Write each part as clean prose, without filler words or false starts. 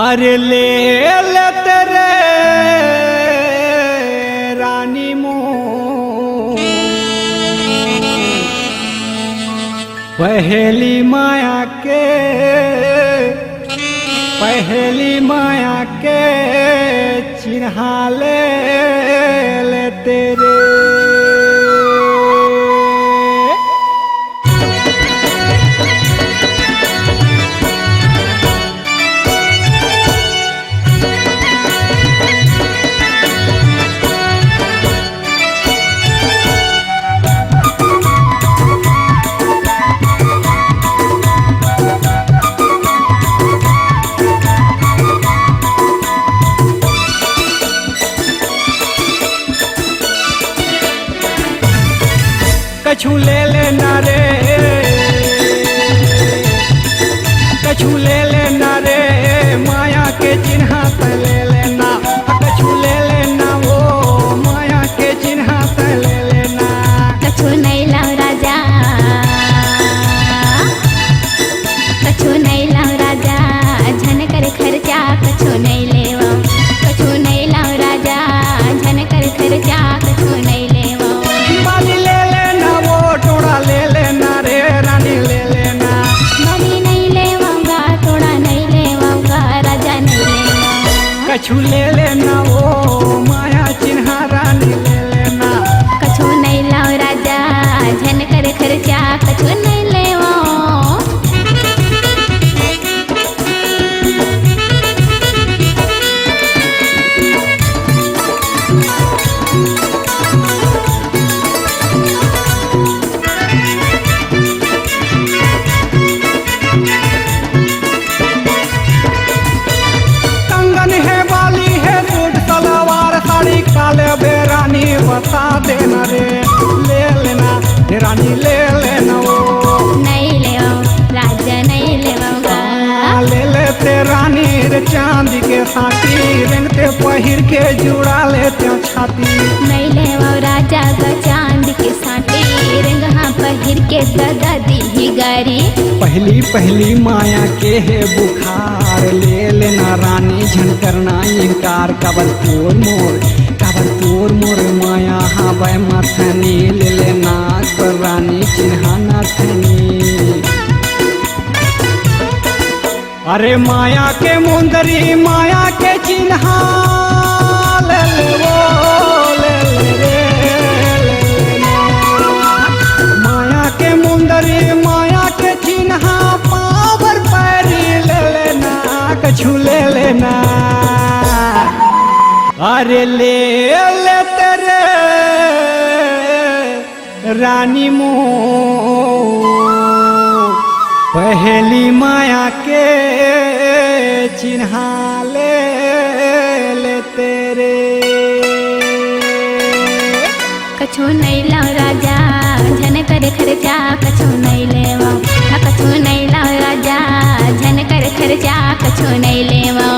अरे ले ले तेरे रानी मों पहली माया के चिन्हा ले ले तेरे कछु ले लेना रे कछु ले लेना रे माया के चिन्हा त ले लेना कछु ले लेना वो माया के चिन्हा त ले लेना कछु नहीं लाओ राजा कछु नहीं लाओ राजा झन कर खर्चा कछु नहीं लेवा कछु नहीं लाओ राजा झन कर खर्चा कछु नहीं लेवा बाली ले लेना वो टोड़ा ले लेना रे रानी ले लेना बाली नहीं लेवाऊंगा थोड़ा नहीं लेवाऊंगा राजा नहीं लेवा कछु ले लेना वो माया चिन्हा रानी ले लेना कछु नहीं लाओ राजा झन कर खर्चा कछु नहीं लेवा काले बेरानी बता देना रे ले लेना रानी ले लेना वो नहीं लेवा राजा नहीं लेवाऊंगा ले लेते रानी रे चांदी के साथी रंगते पहिर के जुड़ा लेते छाती नहीं लेवा राजा का चांद के साथे रंगहा पहिर के दादा दी गारी पहली माया के है बुखार ले लेना रानी झन करना इनकार कबर तोर मोर माया हवाई मथनी ले लेना कर रानी चिन्हाना थनी अरे माया के मुंदरी माया के चिन्हा ले ले वो ले ले रे माया के मुंदरी माया के चिन्हा पावर पैरी ले लेना कछु ले लेना अरे ले ले तेरे रानी मों पहली माया के चिन्हा ले ले तेरे कछु नहीं लाओ राजा झन कर खर्चा कछु नहीं लेवा कछु नहीं लाओ राजा झन कर खर्चा कछु नहीं लेवा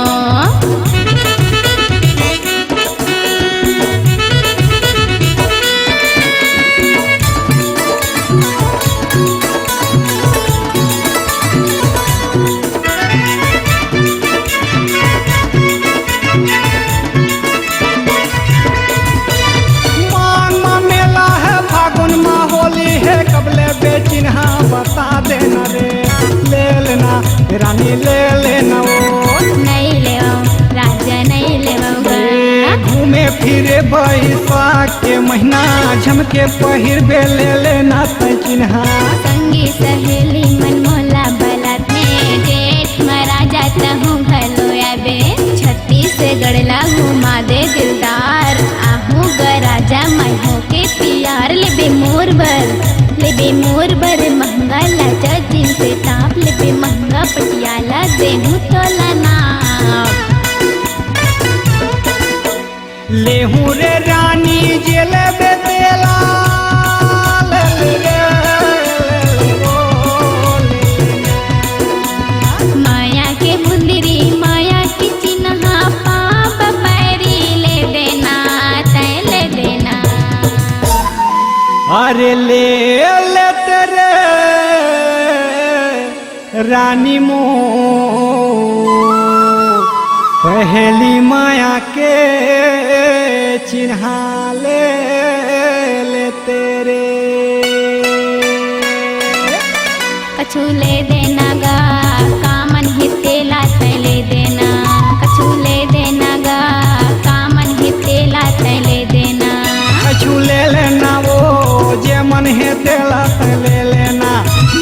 चिन्हा बता देना रे ले लेना रानी ले लेना वो नहीं लेवा राजा नहीं लेवाऊंगा घूमे फिरे बैसाख के महीना झमके पहिर बे ले लेना त चिन्हा संगी सहेली मन मोला बलात में जेठ मरा जाता हूँ भलोया बे छत्तीसगढ़ ला घुमा दे दिलदार आहू ग राजा मैं हो के प्यार लेबे मोर बर महंगा लाचा जींस टाप लेबे महंगा पटियाला देहू तोला नाप लेहू रे रानी जेले बे तेला ले ले माया के मुंदरी माया की चिन्हा पाप पैरी ले देना तय ले देना अरे ले ले तेरे रानी मों पहली माया के चिन्हा ले तेरे कछु ले देना गा कामन हितेला तैले देना कछु ले देना गा कामन हितेला तैले देना कछु ले लेना वो जे मन है तेला ले लेना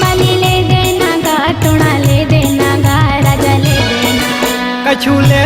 बलि ले देना गा टुणा ले देना गा राजा ले देना कछु ले